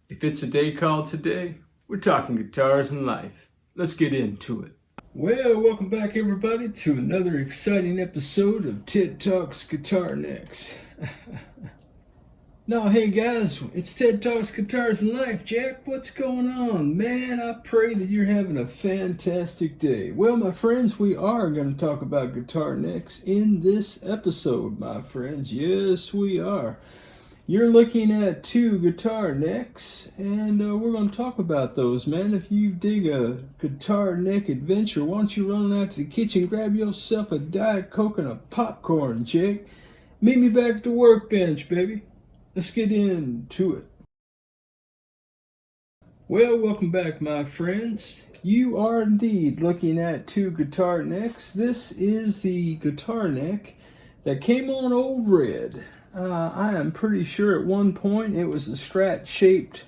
If it's a day called today, we're talking guitars and life. Let's get into it. Well, welcome back everybody to another exciting episode of Ted Talks Guitar Necks. Now, hey guys, it's Ted Talks Guitars and Life. Jack, what's going on? Man, I pray that you're having a fantastic day. Well, my friends, we are going to talk about guitar necks in this episode, my friends. Yes, we are. You're looking at two guitar necks, and we're going to talk about those, man. If you dig a guitar neck adventure, why don't you run out to the kitchen, grab yourself a Diet Coke and a popcorn, Jack. Meet me back at the workbench, baby. Let's get into it. Well, welcome back, my friends. You are indeed looking at two guitar necks. This is the guitar neck that came on Old Red. I am pretty sure at one point it was a Strat-shaped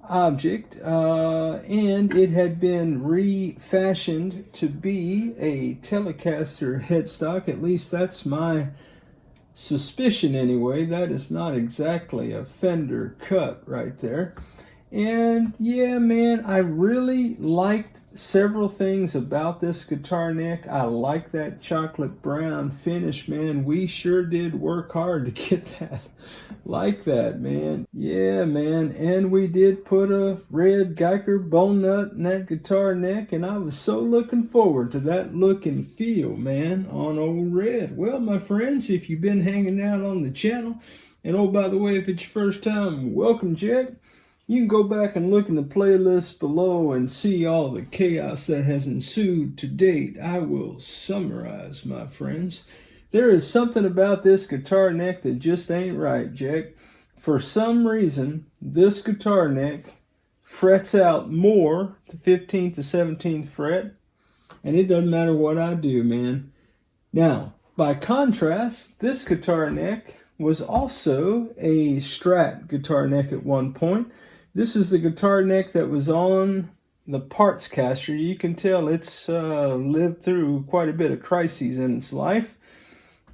object, and it had been refashioned to be a Telecaster headstock. At least that's my suspicion anyway. That is not exactly a Fender cut right there. And yeah, man, I really liked several things about this guitar neck. I like that chocolate brown finish, man. We sure did work hard to get that like that, man. Yeah, man. And we did put a red Guyker bone nut in that guitar neck, and I was so looking forward to that look and feel, man, on Old Red. Well, my friends, if you've been hanging out on the channel, and oh, by the way, if it's your first time, welcome, Jack. You can go back and look in the playlist below and see all the chaos that has ensued to date. I will summarize, my friends. There is something about this guitar neck that just ain't right, Jack. For some reason, this guitar neck frets out more to 15th to 17th fret, and it doesn't matter what I do, man. Now, by contrast, this guitar neck was also a Strat guitar neck at one point. This is the guitar neck that was on the Partscaster. You can tell it's lived through quite a bit of crises in its life.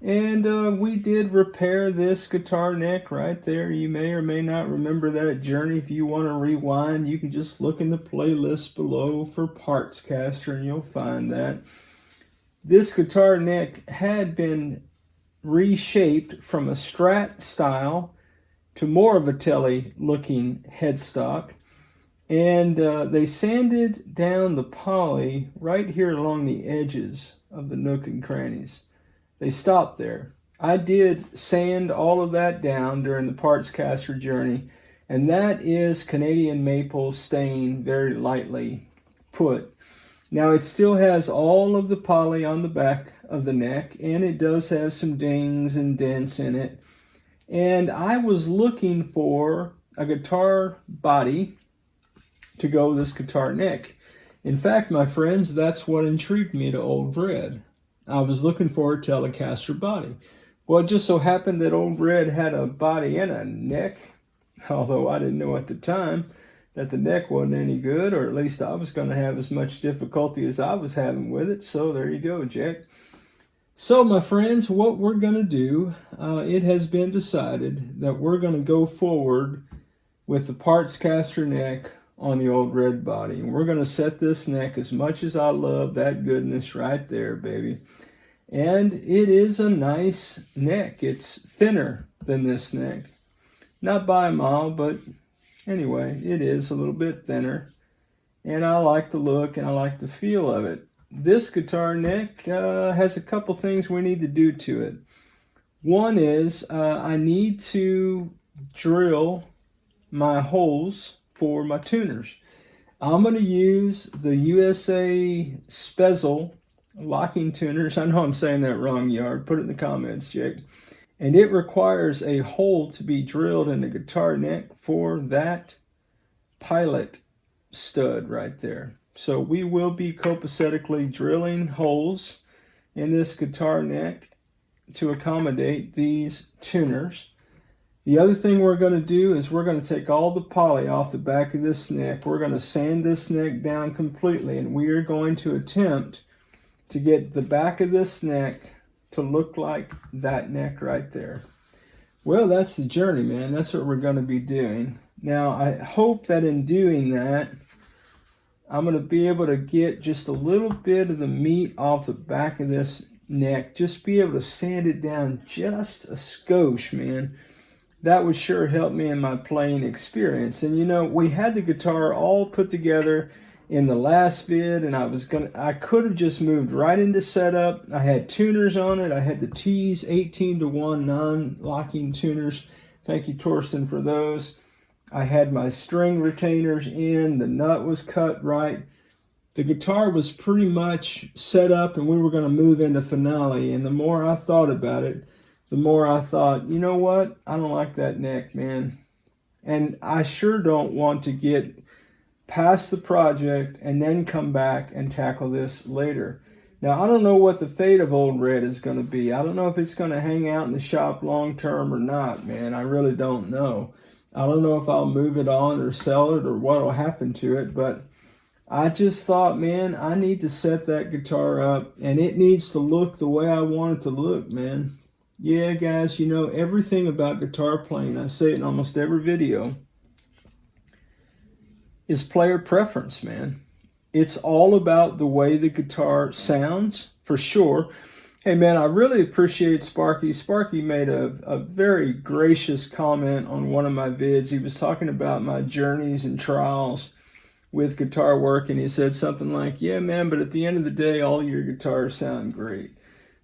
And we did repair this guitar neck right there. You may or may not remember that journey. If you want to rewind, you can just look in the playlist below for Partscaster and you'll find that. This guitar neck had been reshaped from a Strat style to more of a Tele looking headstock, and they sanded down the poly right here along the edges of the nook and crannies. They stopped there. I did sand all of that down during the Partscaster journey, and that is Canadian maple stain, very lightly put. Now it still has all of the poly on the back of the neck, and it does have some dings and dents in it. And I was looking for a guitar body to go with this guitar neck. In fact, my friends, that's what intrigued me to Old Red. I was looking for a Telecaster body. Well, it just so happened that Old Red had a body and a neck, although I didn't know at the time that the neck wasn't any good, or at least I was going to have as much difficulty as I was having with it. So there you go, Jack. So, my friends, what we're going to do, it has been decided that we're going to go forward with the Partscaster neck on the Old Red body. And we're going to set this neck as much as I love that goodness right there, baby. And it is a nice neck. It's thinner than this neck. Not by a mile, but anyway, it is a little bit thinner. And I like the look and I like the feel of it. This guitar neck has a couple things we need to do to it. One is I need to drill my holes for my tuners. I'm going to use the USA Sperzel locking tuners. I know I'm saying that wrong, Yard. Put it in the comments, Jack. And it requires a hole to be drilled in the guitar neck for that pilot stud right there. So we will be copacetically drilling holes in this guitar neck to accommodate these tuners. The other thing we're going to do is we're going to take all the poly off the back of this neck. We're going to sand this neck down completely, and we are going to attempt to get the back of this neck to look like that neck right there. Well, that's the journey, man. That's what we're going to be doing. Now, I hope that in doing that, I'm going to be able to get just a little bit of the meat off the back of this neck. Just be able to sand it down just a skosh, man. That would sure help me in my playing experience. And you know, we had the guitar all put together in the last vid, and I could have just moved right into setup. I had tuners on it. I had the Tease 18-to-1 non-locking tuners. Thank you, Torsten, for those. I had my string retainers in. The nut was cut right. The guitar was pretty much set up, and we were going to move into finale. And the more I thought about it, the more I thought, you know what? I don't like that neck, man. And I sure don't want to get past the project and then come back and tackle this later. Now, I don't know what the fate of Old Red is going to be. I don't know if it's going to hang out in the shop long term or not, man. I really don't know. I don't know if I'll move it on or sell it or what will happen to it, but I just thought, man, I need to set that guitar up, and it needs to look the way I want it to look, man. Yeah, guys, you know, everything about guitar playing, I say it in almost every video, is player preference, man. It's all about the way the guitar sounds, for sure. Hey, man, I really appreciate Sparky. Sparky made a very gracious comment on one of my vids. He was talking about my journeys and trials with guitar work, and he said something like, yeah, man, but at the end of the day, all your guitars sound great.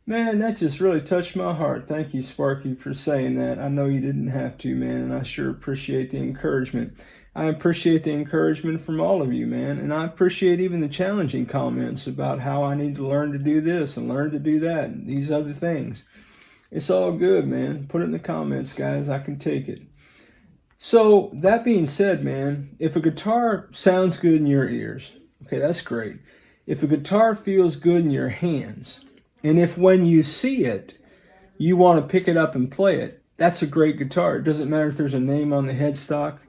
Man, that just really touched my heart. Thank you, Sparky, for saying that. I know you didn't have to, man, and I sure appreciate the encouragement. I appreciate the encouragement from all of you, man, and I appreciate even the challenging comments about how I need to learn to do this and learn to do that and these other things. It's all good, man. Put it in the comments, guys. I can take it. So, that being said, man, if a guitar sounds good in your ears, okay, that's great. If a guitar feels good in your hands, and if when you see it, you want to pick it up and play it, that's a great guitar. It doesn't matter if there's a name on the headstock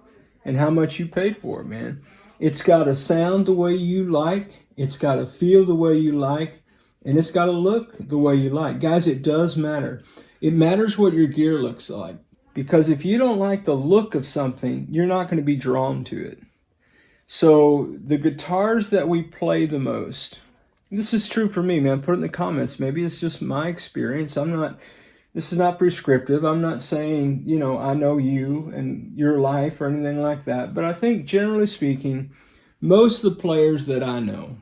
and how much you paid for it, man. It's got to sound the way you like. It's got to feel the way you like. And it's got to look the way you like. Guys, it does matter. It matters what your gear looks like. Because if you don't like the look of something, you're not going to be drawn to it. So the guitars that we play the most, this is true for me, man. Put it in the comments. Maybe it's just my experience. This is not prescriptive. I'm not saying, you know, I know you and your life or anything like that. But I think generally speaking, most of the players that I know,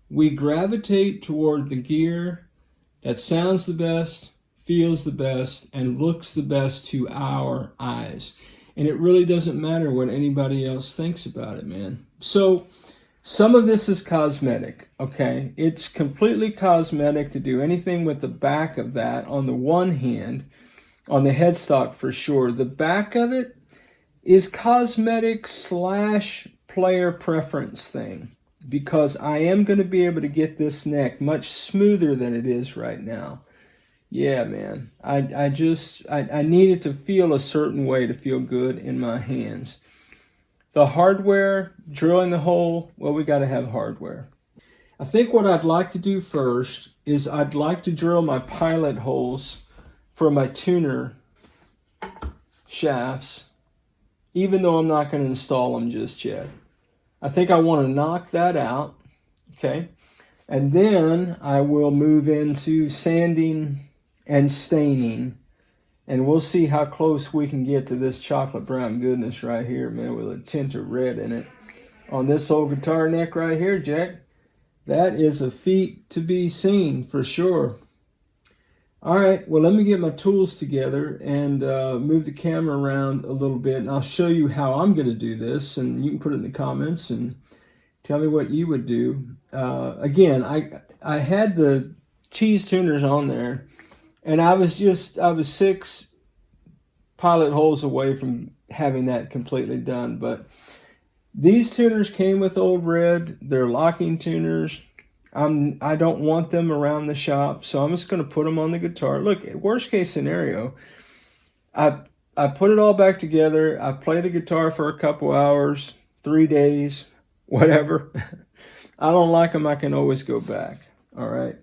we gravitate toward the gear that sounds the best, feels the best, and looks the best to our eyes. And it really doesn't matter what anybody else thinks about it, man. So some of this is cosmetic, okay? It's completely cosmetic to do anything with the back of that on the one hand, on the headstock for sure. The back of it is cosmetic / player preference thing, because I am going to be able to get this neck much smoother than it is right now. Yeah, man. I need it to feel a certain way to feel good in my hands. The hardware, drilling the hole, well, we got to have hardware. I think what I'd like to do first is I'd like to drill my pilot holes for my tuner shafts, even though I'm not going to install them just yet. I think I want to knock that out, okay? And then I will move into sanding and staining, and we'll see how close we can get to this chocolate brown goodness right here, man, with a tint of red in it. On this old guitar neck right here, Jack, that is a feat to be seen for sure. All right, well, let me get my tools together and move the camera around a little bit, and I'll show you how I'm going to do this, and you can put it in the comments and tell me what you would do. Again, I had the Tease tuners on there, and I was 6 pilot holes away from having that completely done. But these tuners came with Old Red. They're locking tuners. I don't want them around the shop, so I'm just going to put them on the guitar. Look, worst case scenario, I put it all back together. I play the guitar for a couple hours, 3 days, whatever. I don't like them. I can always go back. All right.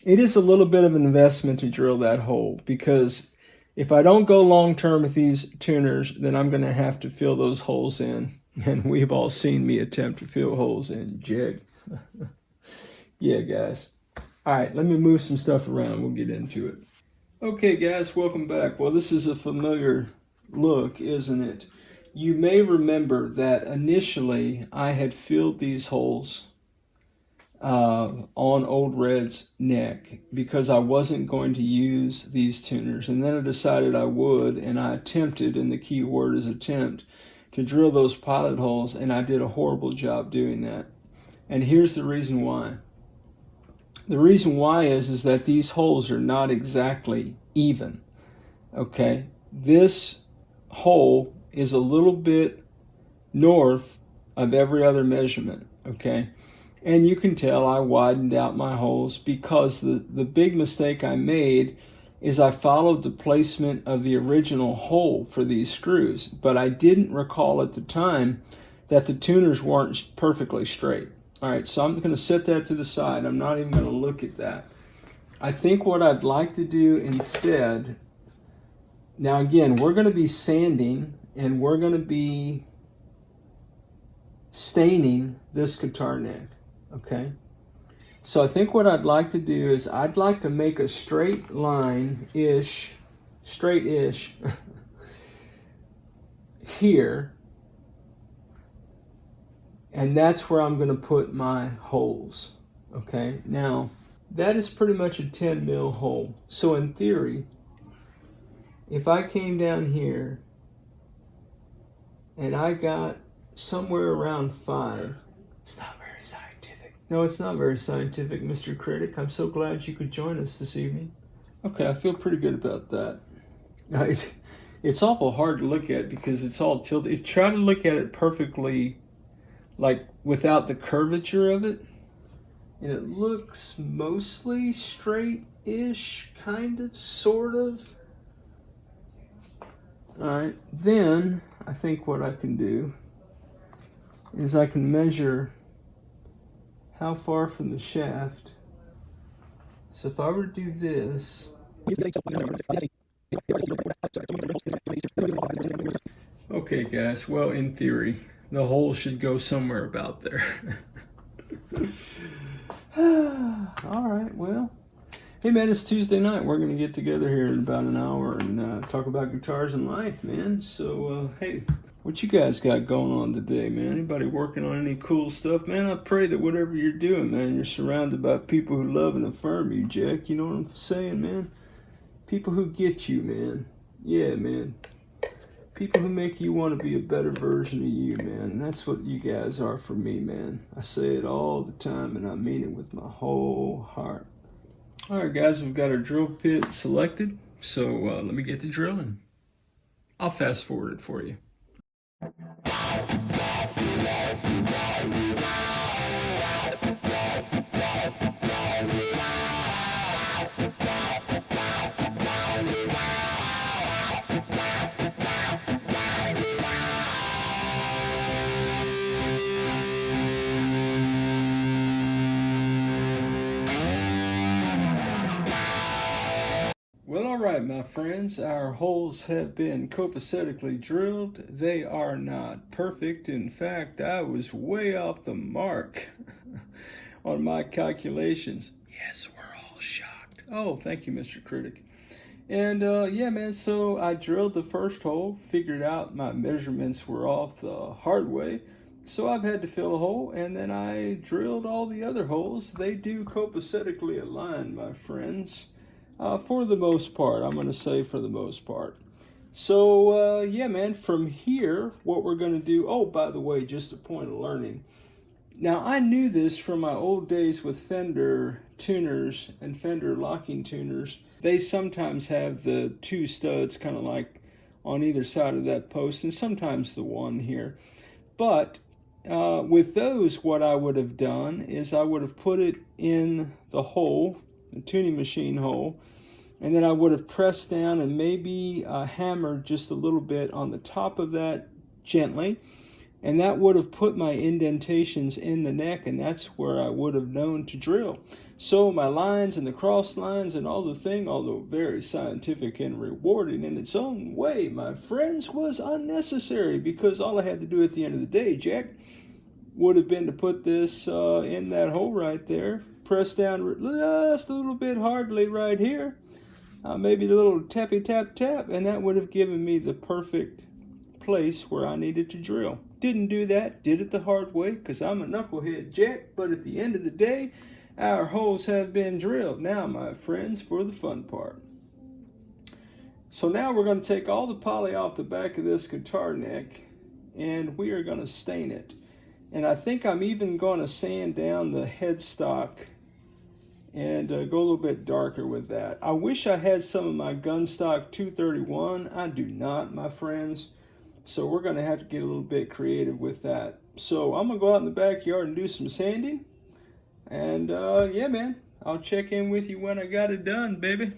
It is a little bit of an investment to drill that hole, because if I don't go long term with these tuners, then I'm going to have to fill those holes in. And we've all seen me attempt to fill holes in jig. Yeah, guys. All right, let me move some stuff around. We'll get into it. Okay, guys, welcome back. Well, this is a familiar look, isn't it? You may remember that initially I had filled these holes on Old Red's neck because I wasn't going to use these tuners. And then I decided I would, and I attempted, and the key word is attempt, to drill those pilot holes, and I did a horrible job doing that. And here's the reason why. The reason why is that these holes are not exactly even. Okay, this hole is a little bit north of every other measurement. Okay, and you can tell I widened out my holes because the big mistake I made is I followed the placement of the original hole for these screws, but I didn't recall at the time that the tuners weren't perfectly straight. All right, so I'm going to set that to the side. I'm not even going to look at that. I think what I'd like to do instead, now again, we're going to be sanding and we're going to be staining this guitar neck, okay? So I think what I'd like to do is I'd like to make a straight line-ish, straight-ish here. And that's where I'm going to put my holes, okay? Now, that is pretty much a 10 mil hole. So in theory, if I came down here and I got somewhere around 5, it's not very scientific. No, it's not very scientific, Mr. Critic. I'm so glad you could join us this evening. Okay, I feel pretty good about that. It's awful hard to look at because it's all tilted. Try to look at it perfectly, like without the curvature of it, and it looks mostly straight-ish, kind of, sort of. All right, then I think what I can do is I can measure how far from the shaft. So if I were to do this, okay guys, well, in theory the hole should go somewhere about there. All right, well, hey man, it's Tuesday night. We're gonna get together here in about an hour and talk about guitars and life, man. So hey, what you guys got going on today, man? Anybody working on any cool stuff, man? I pray that whatever you're doing, man, you're surrounded by people who love and affirm you, Jack. You know what I'm saying, man? People who get you, man. Yeah, man. People who make you want to be a better version of you, man. And that's what you guys are for me, man. I say it all the time, and I mean it with my whole heart. All right, guys, we've got our drill pit selected. So let me get to drilling. I'll fast forward it for you. Well, all right, my friends, our holes have been copacetically drilled. They are not perfect. In fact, I was way off the mark on my calculations. Yes, we're all shocked. Oh, thank you, Mr. Critic. And yeah, man, so I drilled the first hole, figured out my measurements were off the hard way. So I've had to fill a hole, and then I drilled all the other holes. They do copacetically align, my friends. For the most part, I'm going to say for the most part. So, yeah, man, from here, what we're going to do, oh, by the way, just a point of learning. Now, I knew this from my old days with Fender tuners and Fender locking tuners. They sometimes have the two studs kind of like on either side of that post, and sometimes the one here. But with those, what I would have done is I would have put it in the hole, the tuning machine hole, and then I would have pressed down and maybe hammered just a little bit on the top of that gently, And that would have put my indentations in the neck, and that's where I would have known to drill. So my lines and the cross lines and all the thing, although very scientific and rewarding in its own way, my friends, was unnecessary, because all I had to do at the end of the day, Jack, would have been to put this in that hole right there, press down just a little bit hardly right here, maybe a little tappy tap tap, and that would have given me the perfect place where I needed to drill. Didn't do that, did it the hard way, because I'm a knucklehead, Jack, but at the end of the day, our holes have been drilled. Now, my friends, for the fun part. So now we're going to take all the poly off the back of this guitar neck, and we are going to stain it. And I think I'm even going to sand down the headstock and go a little bit darker with that. I wish I had some of my Gunstock 231. I do not, my friends. So we're going to have to get a little bit creative with that. So I'm going to go out in the backyard and do some sanding. And yeah, man, I'll check in with you when I got it done, baby.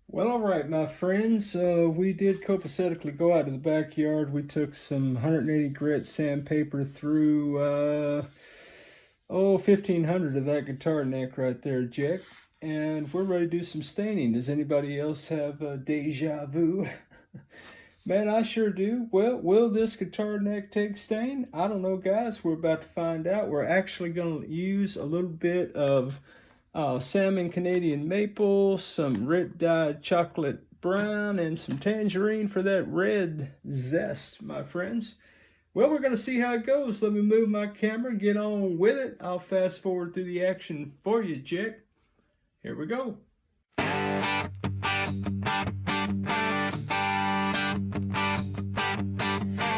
Well, all right, my friends, we did copacetically go out to the backyard. We took some 180 grit sandpaper through, 1,500 of that guitar neck right there, Jack. And we're ready to do some staining. Does anybody else have deja vu? Man, I sure do. Well, will this guitar neck take stain? I don't know, guys. We're about to find out. We're actually going to use a little bit of salmon Canadian maple, some red dyed chocolate brown, and some tangerine for that red zest, my friends. Well, we're going to see how it goes. Let me move my camera, get on with it. I'll fast forward through the action for you, Jack. Here we go.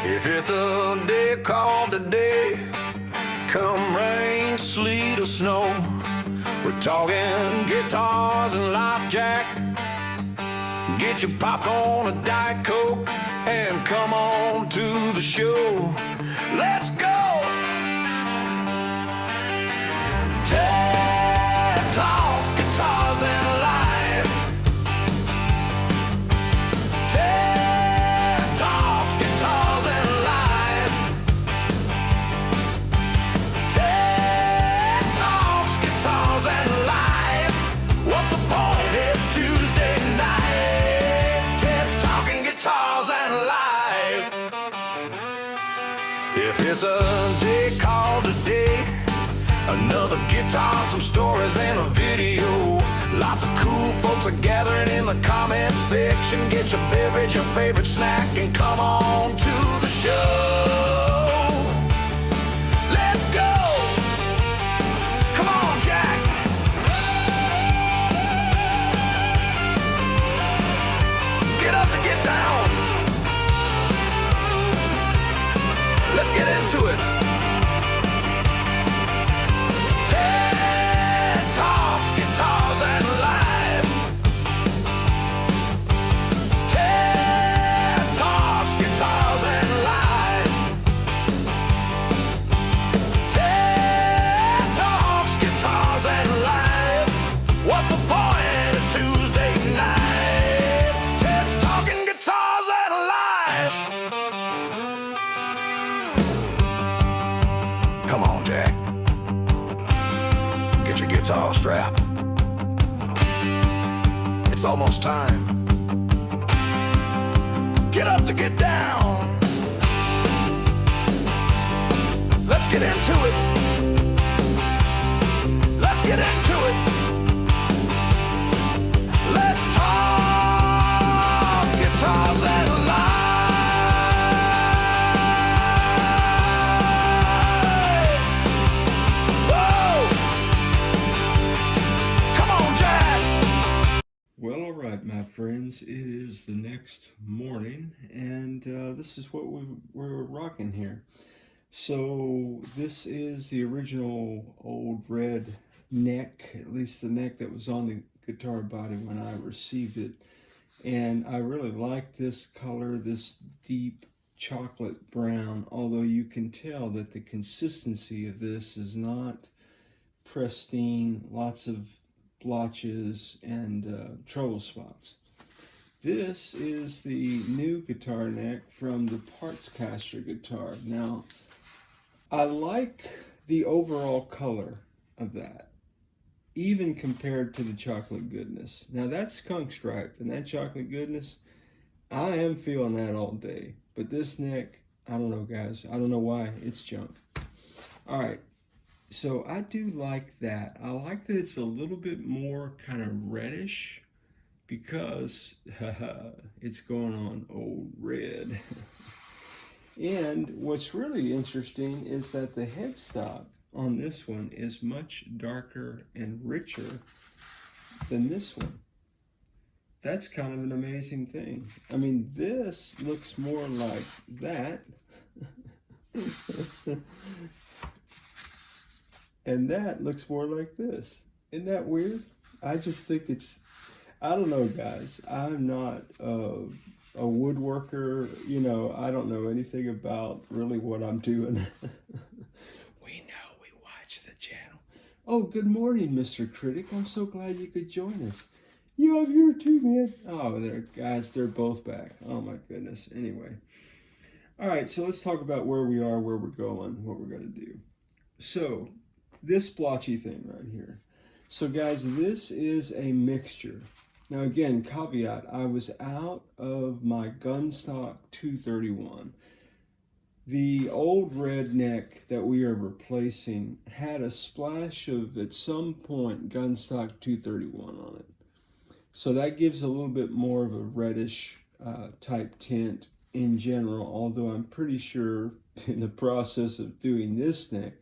If it's a day called today, come rain, sleet, or snow, we're talking guitars and life, Jack. Get your popcorn, a Diet Coke, and come on to the show. Let's go! Tele Talks, guitars and life. Tele Talks, guitars and life. Tele Talks, guitars and life. What's the point? It's Tuesday night. Ted's talking guitars and life. If it's a day called today, another guitar, some stories, and a video. Lots of cool folks are gathering in the comment section. Get your beverage, your favorite snack, and come on to the show. Let's go! Come on, Jack! Get up and get down. Let's get into it. Tele Talks, guitars and life. Tele Talks, guitars and life. Tele Talks, guitars and life. What's the point? It's Tuesday night. Ted's talking guitars and life. Come on, Jack. Get your guitar strapped. It's almost time. Get up to get down. Let's get into it. Let's get into it. Let's talk guitars and life. Whoa! Come on, Jack! Well, all right, my friends, it is the next morning, and this is what we're rocking here. So this is the original old red neck, at least the neck that was on the guitar body when I received it. And I really like this color, this deep chocolate brown, although you can tell that the consistency of this is not pristine, lots of blotches and trouble spots. This is the new guitar neck from the Partscaster guitar. Now, I like the overall color of that, even compared to the chocolate goodness. Now that's skunk stripe, and that chocolate goodness, I am feeling that all day. But this neck, I don't know, guys. I don't know why. It's junk. All right. So I do like that. I like that it's a little bit more kind of reddish because it's going on old red. And what's really interesting is that the headstock on this one is much darker and richer than this one. That's kind of an amazing thing. I mean, this looks more like that. And that looks more like this. Isn't that weird? I just think it's, I don't know, guys. I'm not a woodworker. You know, I don't know anything about really what I'm doing. We know, we watch the channel. Oh, good morning, Mr. Critic. I'm so glad you could join us. Yeah, I'm here too, man. Oh, there, guys, they're both back. Oh, my goodness. Anyway. All right, so let's talk about where we are, where we're going, what we're going to do. So, this blotchy thing right here. So guys, this is a mixture. Now again, caveat, I was out of my Gunstock 231. The old redneck that we are replacing had a splash of, at some point, Gunstock 231 on it. So that gives a little bit more of a reddish type tint in general, although I'm pretty sure in the process of doing this neck,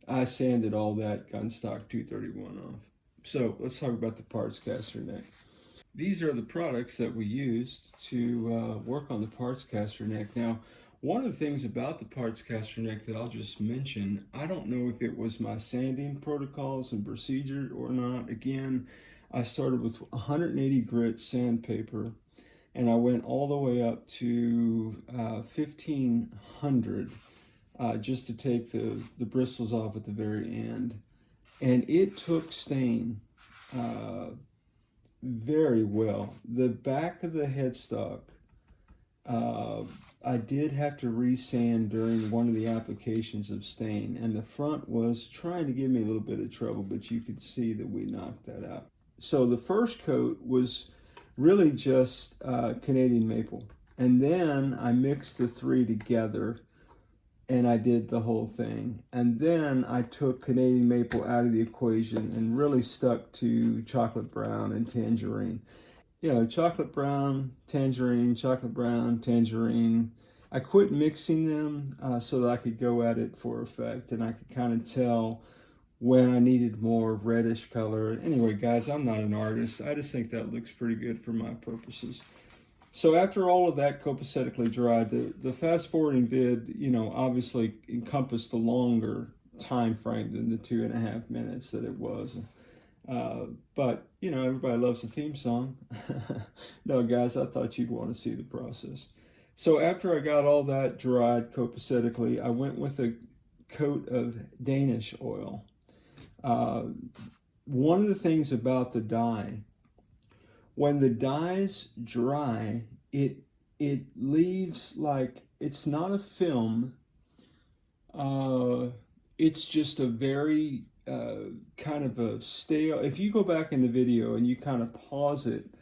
I sanded all that Gunstock 231 off. So let's talk about the Partscaster neck. These are the products that we used to work on the Partscaster neck. Now, one of the things about the Partscaster neck that I'll just mention, I don't know if it was my sanding protocols and procedure or not. Again, I started with 180 grit sandpaper, and I went all the way up to 1500. Just to take the bristles off at the very end. And it took stain very well. The back of the headstock, I did have to resand during one of the applications of stain, and the front was trying to give me a little bit of trouble, but you could see that we knocked that out. So the first coat was really just Canadian maple, and then I mixed the three together and I did the whole thing. And then I took Canadian maple out of the equation and really stuck to chocolate brown and tangerine. You know, chocolate brown, tangerine, chocolate brown, tangerine. I quit mixing them so that I could go at it for effect, and I could kind of tell when I needed more reddish color. Anyway, guys, I'm not an artist. I just think that looks pretty good for my purposes. So after all of that copacetically dried, the fast forwarding vid, you know, obviously encompassed a longer time frame than the 2.5 minutes that it was. But, you know, everybody loves the theme song. No, guys, I thought you'd want to see the process. So after I got all that dried copacetically, I went with a coat of Danish oil. One of the things about the dye, when the dye's dry, it leaves like, it's not a film, it's just a very kind of a stale, if you go back in the video and you kind of pause it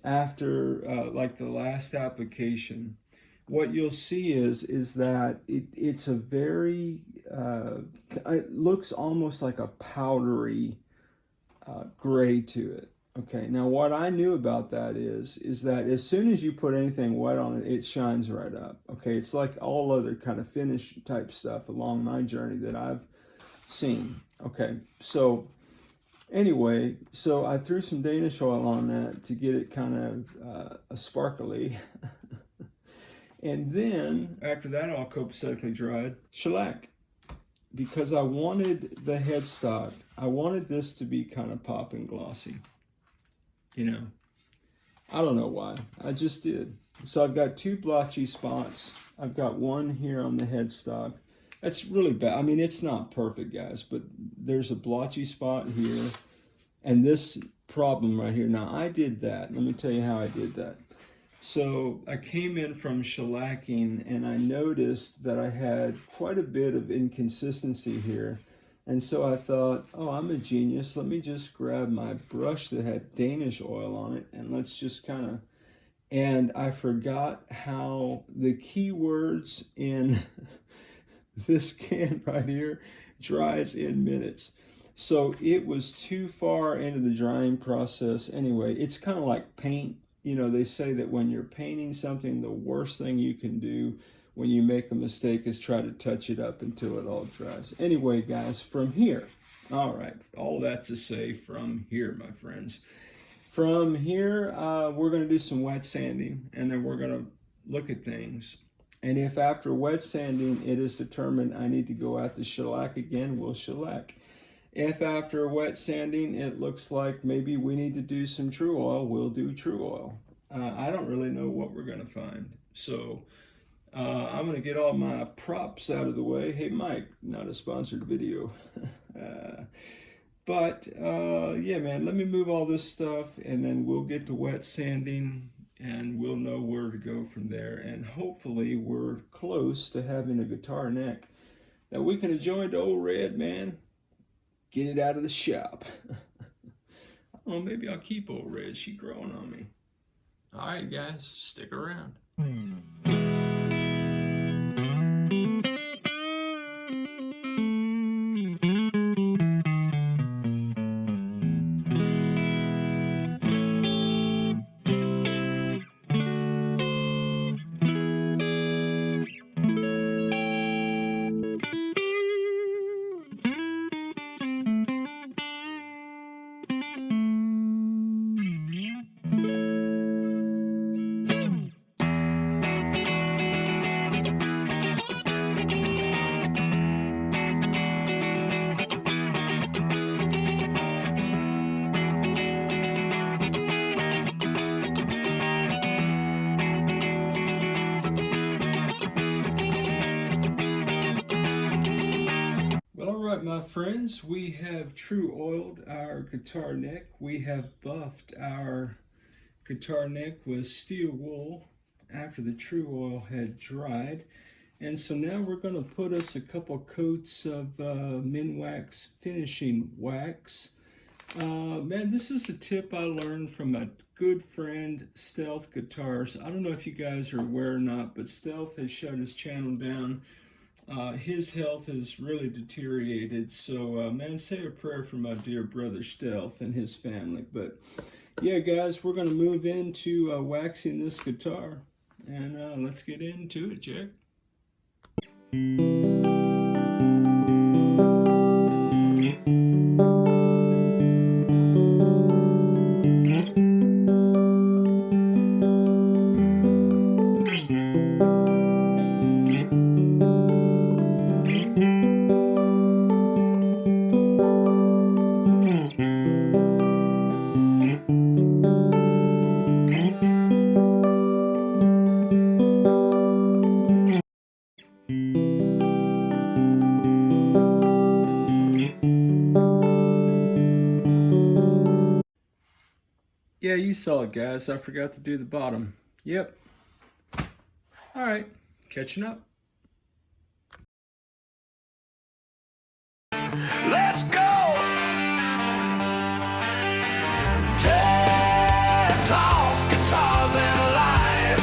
after like the last application, what you'll see is that it's a very, it looks almost like a powdery gray to it. Okay, now what I knew about that is that as soon as you put anything wet on it, it shines right up. Okay, it's like all other kind of finish type stuff along my journey that I've seen. Okay, so anyway, so I threw some Danish oil on that to get it kind of sparkly. And then, after that all copacetically dried, shellac. Because I wanted the headstock, I wanted this to be kind of pop and glossy. You know, I don't know why, I just did. So I've got two blotchy spots. I've got one here on the headstock. That's really bad. I mean, it's not perfect, guys, but there's a blotchy spot here and this problem right here. Now, I did that. Let me tell you how I did that. So I came in from shellacking and I noticed that I had quite a bit of inconsistency here. And so I thought, oh, I'm a genius. Let me just grab my brush that had Danish oil on it and let's just kind of, and I forgot how the keywords in this can right here dries in minutes. So it was too far into the drying process. Anyway, it's kind of like paint. You know, they say that when you're painting something, the worst thing you can do when you make a mistake is try to touch it up until it all dries. Anyway, guys, from here, all right, all that to say from here, my friends. From here, we're going to do some wet sanding, and then we're going to look at things. And if after wet sanding it is determined I need to go out to shellac again, we'll shellac. If after wet sanding it looks like maybe we need to do some true oil, we'll do true oil. I don't really know what we're going to find. So I'm going to get all my props out of the way. Hey, Mike, not a sponsored video. But yeah, man, let me move all this stuff and then we'll get to wet sanding and we'll know where to go from there. And hopefully we're close to having a guitar neck that we can enjoy to old Red, man. Get it out of the shop. I don't know, maybe I'll keep old Red. She's growing on me. All right, guys, stick around. My friends, we have true oiled our guitar neck. We have buffed our guitar neck with steel wool after the true oil had dried. And so now we're going to put us a couple coats of Minwax finishing wax. Man, this is a tip I learned from my good friend Stealth Guitars. I don't know if you guys are aware or not, but Stealth has shut his channel down. His health has really deteriorated, so man, say a prayer for my dear brother Stealth and his family. But yeah, guys, we're going to move into waxing this guitar, and let's get into it, Jack. Yeah, you saw it, guys. I forgot to do the bottom. Yep. All right, catching up. Let's go! Tele Talks, guitars and life.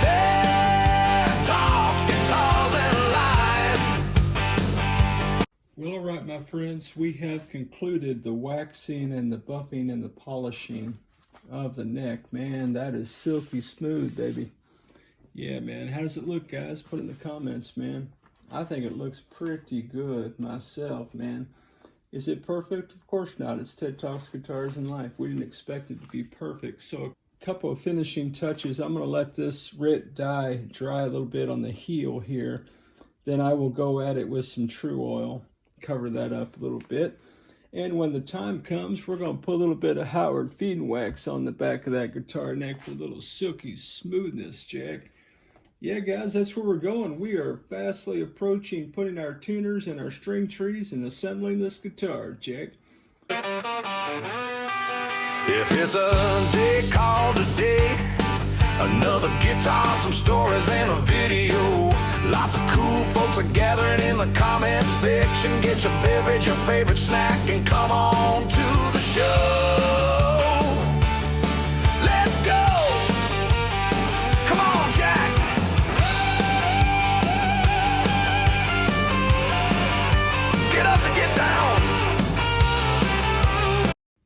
Tele Talks, guitars and life. Well, all right, my friends, we have concluded the waxing and the buffing and the polishing of the neck. Man, that is silky smooth, baby. Yeah, man. How does it look, guys? Put it in the comments, man. I think it looks pretty good myself, man. Is it perfect? Of course not. It's Ted Talks Guitars and Life. We didn't expect it to be perfect. So a couple of finishing touches. I'm going to let this rit dye dry a little bit on the heel here. Then I will go at it with some true oil. Cover that up a little bit. And when the time comes, we're going to put a little bit of Howard feeding wax on the back of that guitar neck for a little silky smoothness, Jack. Yeah, guys, that's where we're going. We are fastly approaching putting our tuners and our string trees and assembling this guitar, Jack. If it's a day called a day, another guitar, some stories, and a video. Lots of cool folks are gathering in the comment section. Get your beverage, your favorite snack, and come on to the show. Let's go! Come on, Jack! Get up and get down!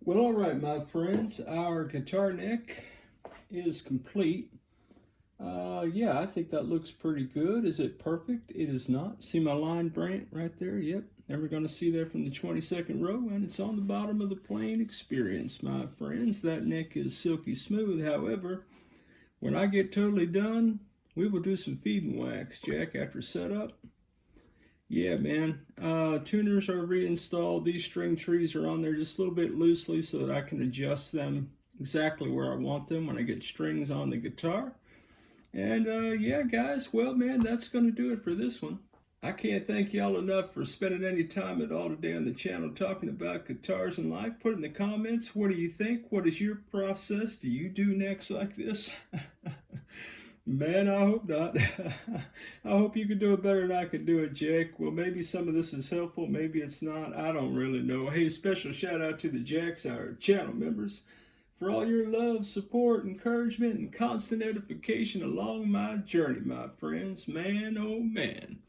Well, all right, my friends, our guitar neck is complete. Yeah, I think that looks pretty good. Is it perfect? It is not. See my line, Brant, right there? Yep. Never going to see that from the 22nd row, and it's on the bottom of the plain experience, my friends. That neck is silky smooth. However, when I get totally done, we will do some feed and wax, Jack, after setup. Yeah, man. Tuners are reinstalled. These string trees are on there just a little bit loosely so that I can adjust them exactly where I want them when I get strings on the guitar. And yeah, guys, well, man, that's going to do it for this one. I can't thank y'all enough for spending any time at all today on the channel talking about guitars and life. Put in the comments, what do you think? What is your process? Do you do necks like this? Man, I hope not. I hope you can do it better than I can do it, Jack. Well, maybe some of this is helpful. Maybe it's not. I don't really know. Hey, special shout out to the Jacks, our channel members, for all your love, support, encouragement, and constant edification along my journey, my friends. Man, oh man,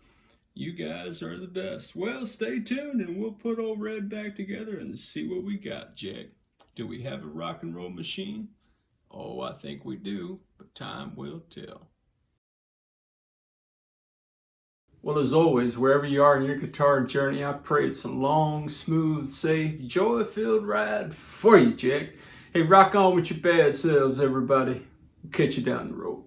you guys are the best. Well, stay tuned and we'll put old Red back together and see what we got, Jack. Do we have a rock and roll machine? Oh, I think we do, but time will tell. Well, as always, wherever you are in your guitar journey, I pray it's a long, smooth, safe, joy-filled ride for you, Jack. Hey, rock on with your bad selves, everybody. Catch you down the road.